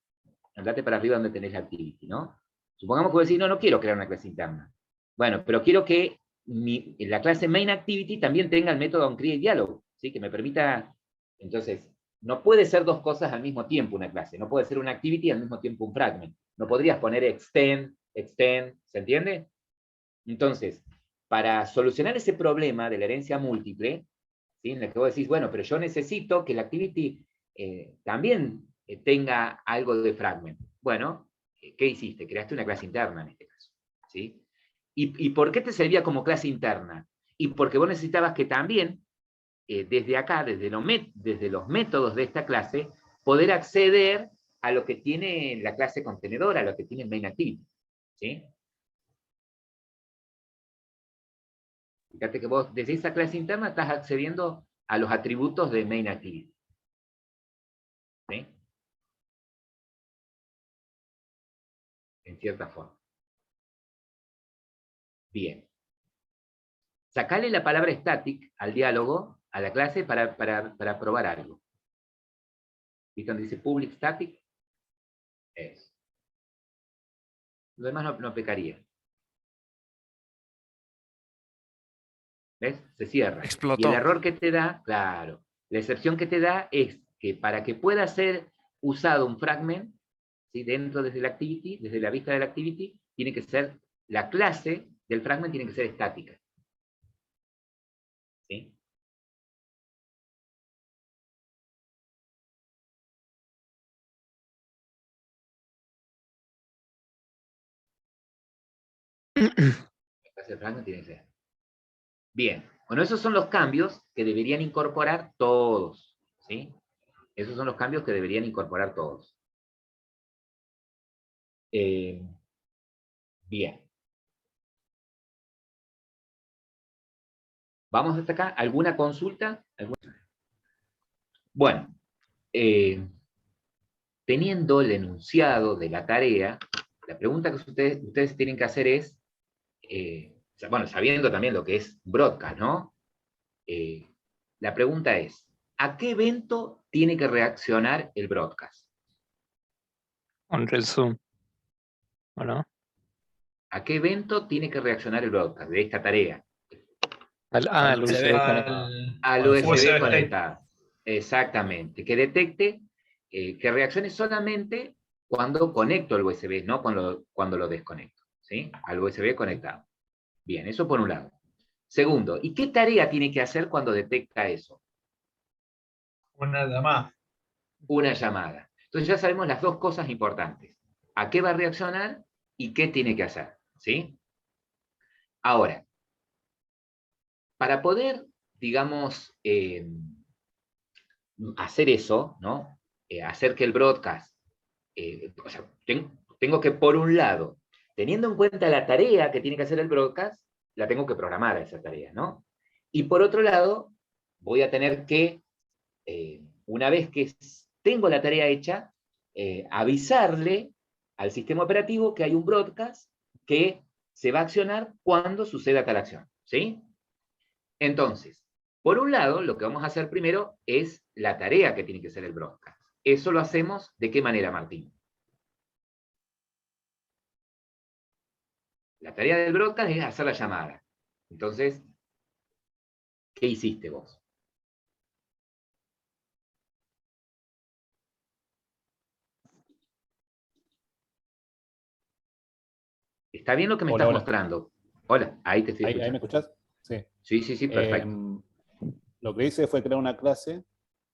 andate para arriba donde tenés la activity, ¿no? Supongamos que vos decís, no, no quiero crear una clase interna. Bueno, pero quiero que la clase main activity también tenga el método onCreateDialog, ¿sí?, que me permita... Entonces, no puede ser dos cosas al mismo tiempo una clase. No puede ser una activity y al mismo tiempo un fragment. No podrías poner extend, ¿se entiende? Entonces, para solucionar ese problema de la herencia múltiple, ¿sí?, en el que vos decís, bueno, pero yo necesito que la activity también tenga algo de fragment. Bueno, ¿qué hiciste? Creaste una clase interna en este caso, ¿sí? ¿Y por qué te servía como clase interna? Y porque vos necesitabas que también, desde acá, desde los métodos de esta clase, poder acceder a lo que tiene la clase contenedora, a lo que tiene el main activity, ¿sí? Fíjate que vos, desde esa clase interna, estás accediendo a los atributos de main activity, ¿sí?, en cierta forma. Bien. Sacale la palabra static al diálogo, a la clase, para probar algo. ¿Viste donde dice public static? Eso. Lo demás no pecaría. ¿Ves? Se cierra. Explotó. Y el error que te da, claro, la excepción que te da es que para que pueda ser usado un fragment, ¿sí?, dentro desde la activity, desde la vista de la activity, tiene que ser, la clase del fragment tiene que ser estática. ¿Sí? La clase del fragment tiene que ser. Bien. Bueno, esos son los cambios que deberían incorporar todos, ¿sí? Esos son los cambios que deberían incorporar todos. Bien. ¿Vamos hasta acá? ¿Alguna consulta? Bueno, teniendo el enunciado de la tarea, la pregunta que ustedes tienen que hacer es, bueno, sabiendo también lo que es broadcast, ¿no? La pregunta es, ¿a qué evento tiene que reaccionar el broadcast? Un resumen. ¿O no? ¿A qué evento tiene que reaccionar el broadcast de esta tarea? Al USB conectado. Al USB conectado. Exactamente. Que detecte, que reaccione solamente cuando conecto el USB, no cuando lo desconecto, ¿sí? Al USB conectado. Bien, eso por un lado. Segundo, ¿y qué tarea tiene que hacer cuando detecta eso? Una llamada. Una llamada. Entonces ya sabemos las dos cosas importantes. ¿A qué va a reaccionar y qué tiene que hacer? ¿Sí? Ahora, para poder, digamos, hacer eso, ¿no? Hacer que el broadcast, o sea, tengo que, por un lado, teniendo en cuenta la tarea que tiene que hacer el broadcast, la tengo que programar a esa tarea, ¿no? Y por otro lado, voy a tener que, una vez que tengo la tarea hecha, avisarle al sistema operativo que hay un broadcast que se va a accionar cuando suceda tal acción, ¿sí? Entonces, por un lado, lo que vamos a hacer primero es la tarea que tiene que ser el broadcast. Eso lo hacemos, ¿de qué manera, Martín? La tarea del broadcast es hacer la llamada. Entonces, ¿qué hiciste vos? ¿Está bien lo que me estás mostrando? Hola, ahí te estoy escuchando. ¿Ahí me escuchás? Sí. Sí, perfecto. Lo que hice fue crear una clase,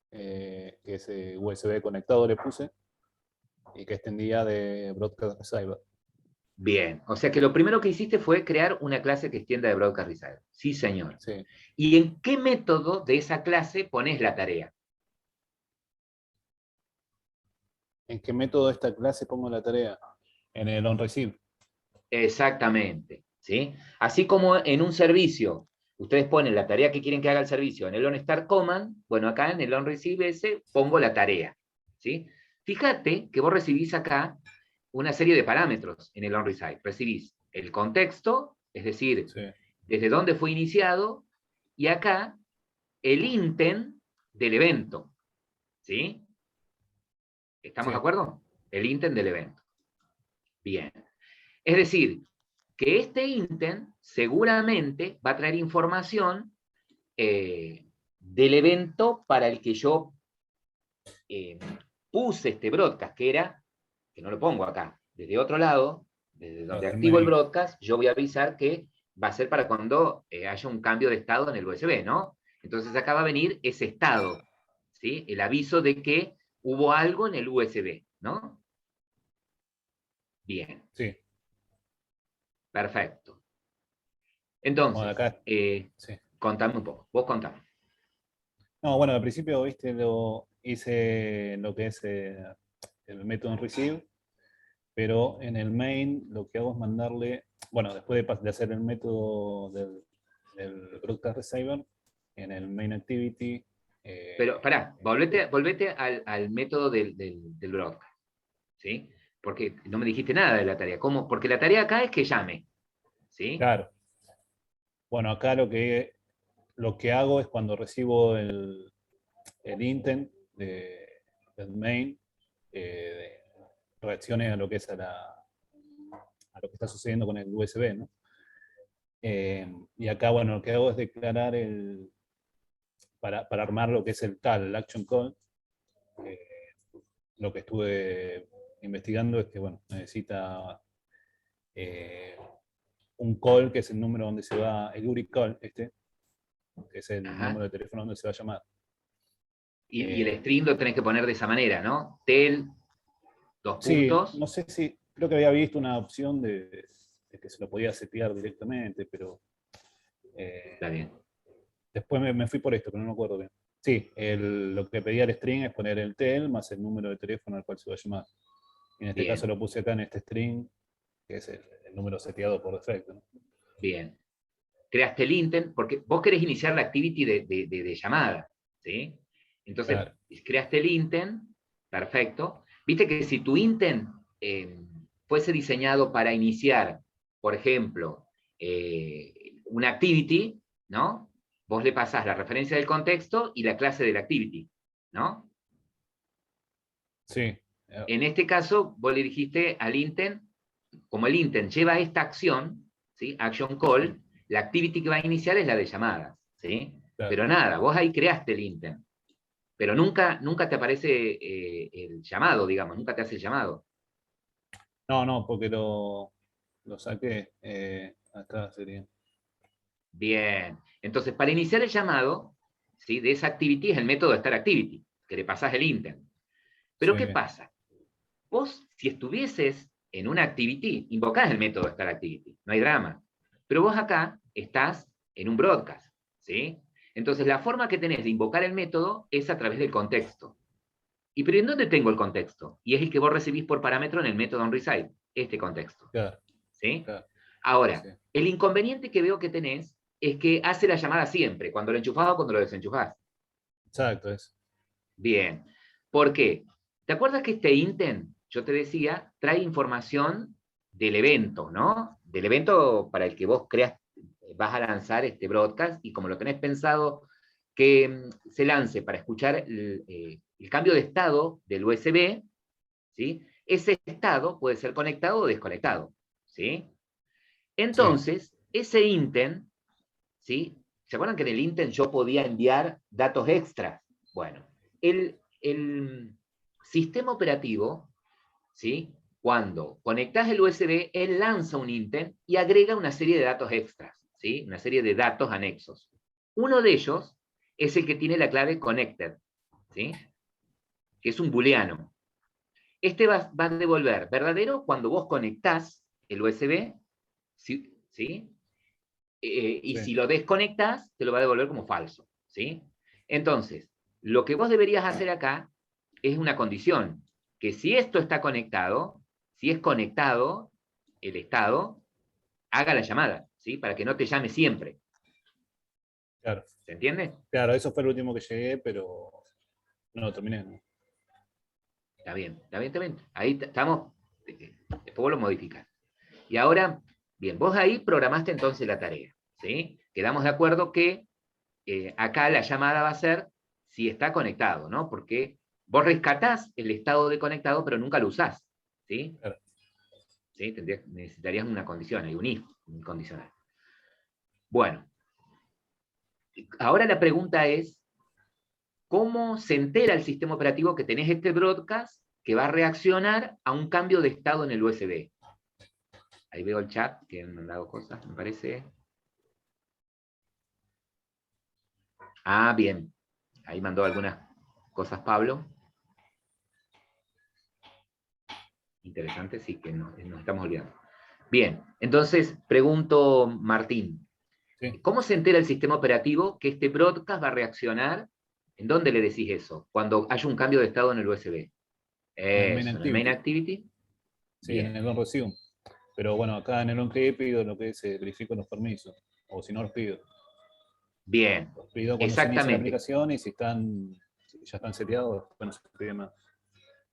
que es USB conectado le puse, y que extendía de Broadcast Receiver. Bien, o sea que lo primero que hiciste fue crear una clase que extienda de Broadcast Receiver. Sí, señor. Sí. ¿Y en qué método de esa clase pones la tarea? ¿En qué método de esta clase pongo la tarea? En el onReceive. Exactamente, ¿sí? Así como en un servicio Ustedes ponen la tarea que quieren que haga el servicio en el onStart command, bueno, acá en el onReceive ese pongo la tarea, ¿sí? Fíjate que vos recibís acá una serie de parámetros en el onReceive. Recibís el contexto, es decir, Sí. desde dónde fue iniciado, y acá el intent del evento, ¿sí? ¿Estamos Sí. de acuerdo? El intent del evento. Bien. Es decir, que este intent seguramente va a traer información del evento para el que yo puse este broadcast, que era, que no lo pongo acá, desde otro lado, desde donde Del activo el main. broadcast, yo voy a avisar que va a ser para cuando haya un cambio de estado en el USB, ¿no? Entonces acá va a venir ese estado, ¿sí? El aviso de que hubo algo en el USB, ¿no? Bien, Sí. perfecto. Bueno, Entonces, acá. Sí. contame un poco, vos contame. No, bueno, al principio, viste, lo hice lo que es el método en receive, pero en el main lo que hago es mandarle, bueno, después de hacer el método del broadcast receiver, en el main activity. Pero pará, volvete al método del broadcast, ¿sí? Porque no me dijiste nada de la tarea. ¿Cómo? Porque la tarea acá es que llame, ¿sí? Claro. Bueno, acá lo que hago es cuando recibo el intent del main, reaccione a lo que es a lo que está sucediendo con el USB, ¿no? Y acá, bueno, lo que hago es declarar para armar lo que es el CAL, el Action Call. Lo que estuve investigando es que, bueno, necesita un call, que es el número donde se va, el URI call, que es el Ajá. número de teléfono donde se va a llamar. Y el string lo tenés que poner de esa manera, ¿no? Tel, dos Sí, puntos. no sé si, creo que había visto una opción de que se lo podía setear directamente, pero Está bien. después me fui por esto, pero no me acuerdo bien. Sí, lo que pedía el string es poner el tel más el número de teléfono al cual se va a llamar. Y en este Bien. caso lo puse acá en este string, que es el número seteado por defecto, ¿no? Bien. Creaste el intent, porque vos querés iniciar la activity de llamada, ¿sí? Entonces, Claro. creaste el intent, perfecto. Viste que si tu intent fuese diseñado para iniciar, por ejemplo, una activity, ¿no? Vos le pasás la referencia del contexto y la clase de la activity, ¿no? Sí. En este caso, vos le dijiste al intent, como el intent lleva esta acción, ¿sí? Action call, la activity que va a iniciar es la de llamadas, ¿sí? Claro. Pero nada, vos ahí creaste el intent, pero nunca te aparece el llamado, digamos, nunca te hace el llamado. No, porque lo saqué. Acá sería. Bien, entonces para iniciar el llamado, ¿sí? De esa activity es el método de start activity, que le pasás el intent. Pero Sí. ¿qué pasa? Vos, si estuvieses en una activity, invocás el método start activity, no hay drama. Pero vos acá estás en un broadcast, ¿sí? Entonces la forma que tenés de invocar el método es a través del contexto. ¿Y pero en dónde tengo el contexto? Y es el que vos recibís por parámetro en el método onReceive, este contexto, Claro, ¿sí? claro. Ahora, Sí. el inconveniente que veo que tenés es que hace la llamada siempre, cuando lo enchufás o cuando lo desenchufás. Exacto, eso. Bien. ¿Por qué? ¿Te acuerdas que este intent, yo te decía, trae información del evento, ¿no? Del evento para el que vos creas, vas a lanzar este broadcast y como lo tenés pensado que se lance para escuchar el cambio de estado del USB, ¿sí? Ese estado puede ser conectado o desconectado, ¿sí? Sí, Entonces, ese intent, ¿sí? ¿Se acuerdan que en el intent yo podía enviar datos extras? Bueno, el sistema operativo, ¿sí? Cuando conectas el USB, él lanza un intent y agrega una serie de datos extras, ¿sí? Una serie de datos anexos. Uno de ellos es el que tiene la clave connected, ¿sí? Que es un booleano. Este va a devolver verdadero cuando vos conectás el USB, ¿sí? Y sí. si lo desconectas, te lo va a devolver como falso, ¿sí? Entonces, lo que vos deberías hacer acá es una condición, que si esto está conectado, si es conectado el estado, haga la llamada, ¿sí? Para que no te llame siempre. Claro. ¿Se entiende? Claro, eso fue el último que llegué, pero no lo terminé, ¿no? Está bien, está bien, está bien. Ahí estamos, después vos lo modificás. Y ahora, bien, vos ahí programaste entonces la tarea, ¿sí? Quedamos de acuerdo que acá la llamada va a ser si está conectado, ¿no? Porque vos rescatás el estado de conectado, pero nunca lo usás, ¿sí? Claro. ¿Sí? Necesitarías una condición, hay un if, un condicional. Bueno, ahora la pregunta es, ¿cómo se entera el sistema operativo que tenés este broadcast que va a reaccionar a un cambio de estado en el USB? Ahí veo el chat que han mandado cosas, me parece. Ah, bien. Ahí mandó algunas cosas Pablo. Interesante, sí, que nos estamos olvidando. Bien, entonces pregunto, Martín, Sí. ¿cómo se entera el sistema operativo que este broadcast va a reaccionar? ¿En dónde le decís eso? Cuando haya un cambio de estado en el USB. En el main Eso, en el main activity. Sí, Bien. en el onResume. Pero bueno, acá en el onCreate pido lo que es verifico los permisos. O si no los pido. Bien, Los pido cuando se inicia la exactamente. aplicación y si ya están seteados, bueno, se pide más.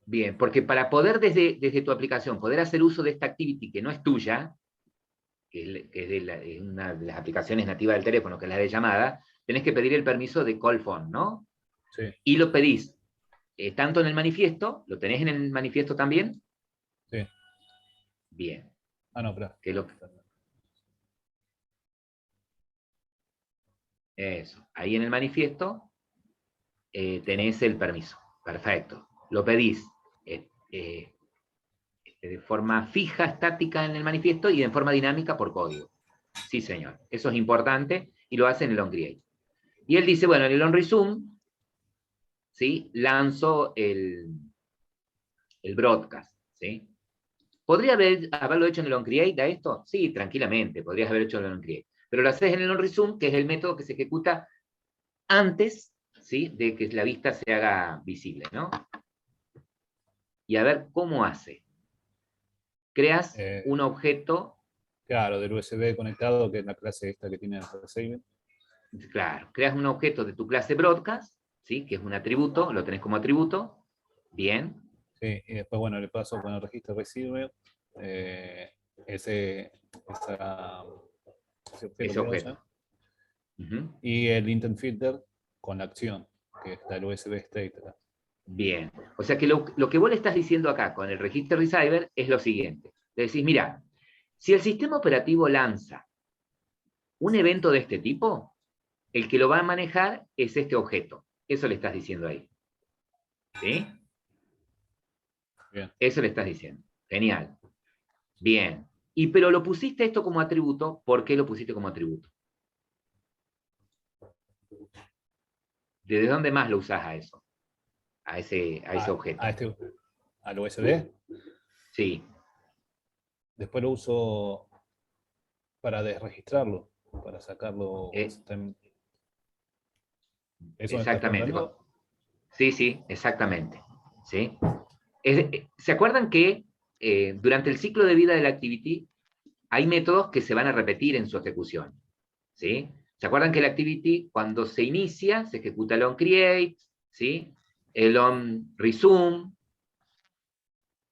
Bien, porque para poder desde tu aplicación poder hacer uso de esta activity que no es tuya, que es una de las aplicaciones nativas del teléfono, que es la de llamada, tenés que pedir el permiso de call phone, ¿no? Sí, Y lo pedís tanto en el manifiesto, ¿lo tenés en el manifiesto también? sí. Bien. Ah, no, espera. Eso. Ahí en el manifiesto tenés el permiso. Perfecto. Lo pedís de forma fija, estática en el manifiesto y de forma dinámica por código. Sí, señor. Eso es importante y lo hace en el onCreate. Y él dice, bueno, en el onResume, ¿sí? Lanzo el broadcast, ¿sí? ¿Podría haberlo hecho en el onCreate a esto? Sí, tranquilamente, podrías haber hecho en el onCreate. Pero lo haces en el onResume, que es el método que se ejecuta antes, ¿sí? De que la vista se haga visible, ¿no? Y a ver cómo hace. Creas un objeto. Claro, del USB conectado, que es la clase esta que tiene el receiver. Claro, creas un objeto de tu clase broadcast, ¿sí? Que es un atributo, lo tenés como atributo. Bien. Sí, y después, bueno, le paso con el registro receiver ese Ese objeto. objeto. Uh-huh. Y el intent filter con la acción, que está el USB state acá. Bien. O sea que lo que vos le estás diciendo acá con el registro receiver es lo siguiente. Le decís, mira, si el sistema operativo lanza un evento de este tipo, el que lo va a manejar es este objeto. Eso le estás diciendo ahí. ¿Sí? Bien. Eso le estás diciendo. Genial. Bien. Pero lo pusiste esto como atributo, ¿por qué lo pusiste como atributo? ¿Desde dónde más lo usás a eso? A ese objeto. Al USB. Sí. Después lo uso para desregistrarlo, para sacarlo. ¿Eso me estás Exactamente. preguntando? Sí, exactamente. ¿Sí? ¿Se acuerdan que durante el ciclo de vida de la activity hay métodos que se van a repetir en su ejecución? ¿Sí? ¿Se acuerdan que la activity, cuando se inicia, se ejecuta el onCreate, ¿sí? El onResume,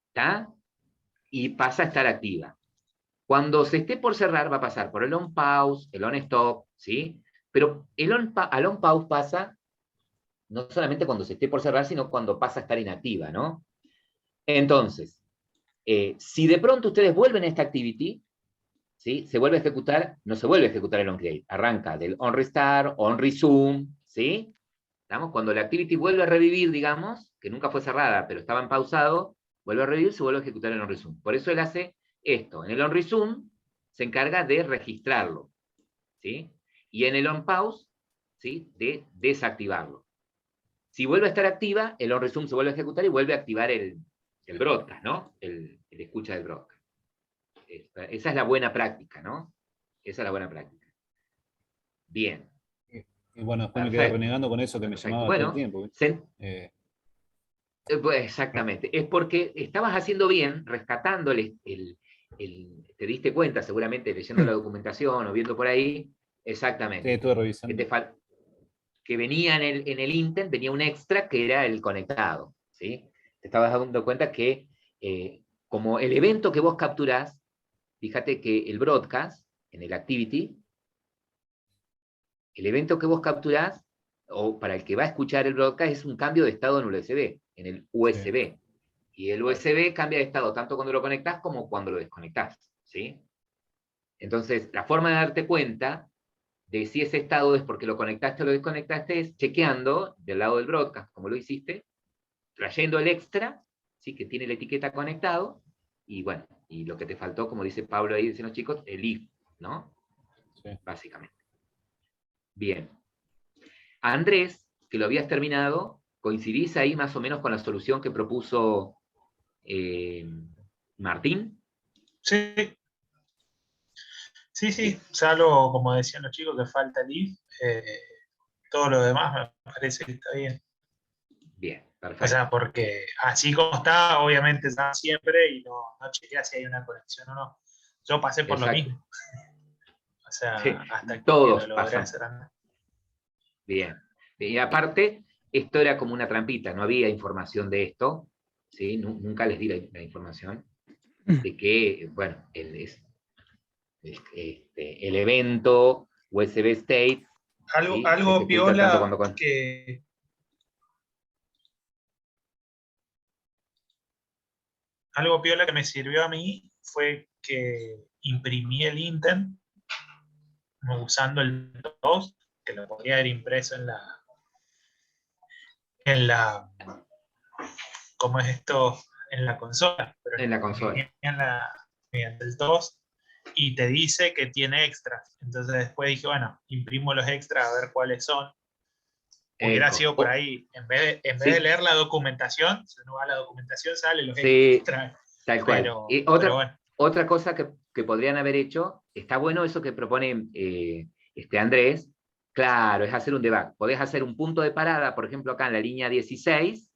¿está? Y pasa a estar activa. Cuando se esté por cerrar, va a pasar por el onPause, el onStop, ¿sí? Pero al onPause pasa no solamente cuando se esté por cerrar, sino cuando pasa a estar inactiva, ¿no? Entonces, si de pronto ustedes vuelven a esta activity, ¿sí? Se vuelve a ejecutar, no se vuelve a ejecutar el onCreate, arranca del onRestart, onResume, ¿sí? ¿Estamos? Cuando la activity vuelve a revivir, digamos, que nunca fue cerrada, pero estaba en pausado, vuelve a revivir, se vuelve a ejecutar el onResume. Por eso él hace esto. En el onResume se encarga de registrarlo, ¿sí? Y en el onPause, ¿sí? De desactivarlo. Si vuelve a estar activa, el onResume se vuelve a ejecutar y vuelve a activar el broadcast, ¿no? El escucha del broadcast. Esa es la buena práctica, ¿no? Esa es la buena práctica. Bien. Y bueno, después Perfecto. me quedé renegando con eso que me llamaba Bueno, todo el tiempo. Pues exactamente. Es porque estabas haciendo bien, rescatando te diste cuenta seguramente leyendo la documentación o viendo por ahí, Exactamente. Sí, estuve Que, revisando. que venía en el intent, venía un extra que era el conectado, ¿sí? Te estabas dando cuenta que como el evento que vos capturás, fíjate que el broadcast, en el activity, el evento que vos capturás, o para el que va a escuchar el broadcast, es un cambio de estado en el USB, en el USB. Sí. Y el USB cambia de estado tanto cuando lo conectás como cuando lo desconectás, ¿sí? Entonces, la forma de darte cuenta de si ese estado es porque lo conectaste o lo desconectaste es chequeando del lado del broadcast, como lo hiciste, trayendo el extra, ¿sí? Que tiene la etiqueta conectado, y bueno, y lo que te faltó, como dice Pablo ahí, dicen los chicos, el if, ¿no? Sí. Básicamente. Bien. Andrés, que lo habías terminado, ¿coincidís ahí más o menos con la solución que propuso Martín? Sí, sí, Bien. sí, salvo, como decían los chicos, que falta el if, todo lo demás me parece que está bien. Bien, O perfecto. sea, porque así como está, obviamente está siempre y no chequea si hay una conexión o no. Yo pasé por lo Exacto. mismo. O sea, Sí, hasta que lo todos logré pasan. hacer andar. Bien. Y aparte, esto era como una trampita, no había información de esto, ¿sí? Nunca les di la información de que, bueno, el evento USB State, ¿sí? Se Algo ejecuta tanto piola cuando... que. Algo piola que me sirvió a mí fue que imprimí el intent usando el TOS, que lo podría haber impreso en la, ¿cómo es esto? En la consola, pero En lo la consola. imprimí mediante el TOS y te dice que tiene extras. Entonces después dije, bueno, imprimo los extras a ver cuáles son. Hubiera sido por ahí, en vez de Sí, leer la documentación, si uno va a la documentación sale los sí, extras. tal cual. Y Pero bueno. otra cosa que podrían haber hecho, está bueno eso que propone Andrés, claro, es hacer un debug. Podés hacer un punto de parada, por ejemplo, acá en la línea 16,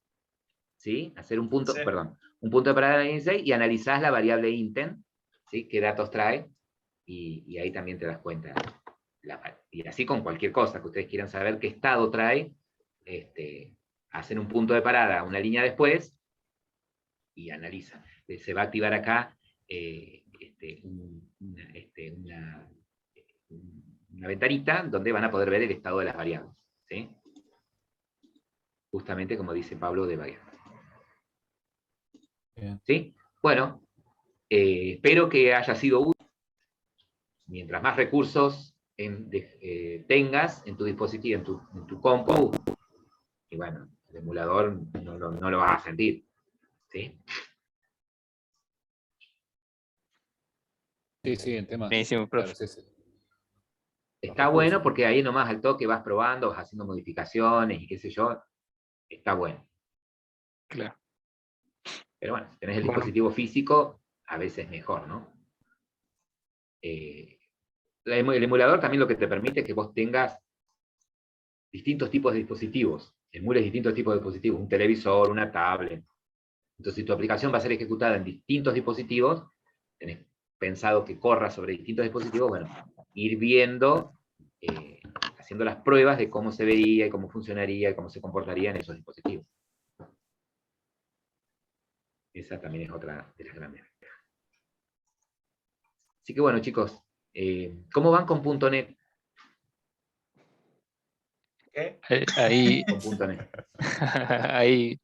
¿sí? Hacer un punto, Sí. perdón, un punto de parada en la línea 16 y analizás la variable intent, ¿sí? ¿Qué datos trae? Y ahí también te das cuenta. Y así con cualquier cosa que ustedes quieran saber qué estado trae, hacen un punto de parada, una línea después, y analizan. Se va a activar acá una ventanita donde van a poder ver el estado de las variables, ¿sí? Justamente como dice Pablo de variables. ¿Sí? Bueno, espero que haya sido útil. Mientras más recursos tengas en tu dispositivo, en tu compu, y bueno, el emulador no lo vas a sentir, ¿sí? Sí, sí, en temas. Buenísimo, Claro, profe. sí, sí. Está bueno porque ahí nomás al toque vas probando, vas haciendo modificaciones y qué sé yo, está bueno. Claro. Pero bueno, si tenés el Bueno. dispositivo físico, a veces mejor, ¿no? El emulador también lo que te permite es que vos tengas distintos tipos de dispositivos, emules distintos tipos de dispositivos, un televisor, una tablet. Entonces, si tu aplicación va a ser ejecutada en distintos dispositivos, tenés pensado que corra sobre distintos dispositivos, bueno, ir viendo, haciendo las pruebas de cómo se vería y cómo funcionaría y cómo se comportaría en esos dispositivos. Esa también es otra de las grandes ventajas. Así que bueno, chicos, ¿cómo van con .NET? ¿Qué? Ahí, Con .NET. ahí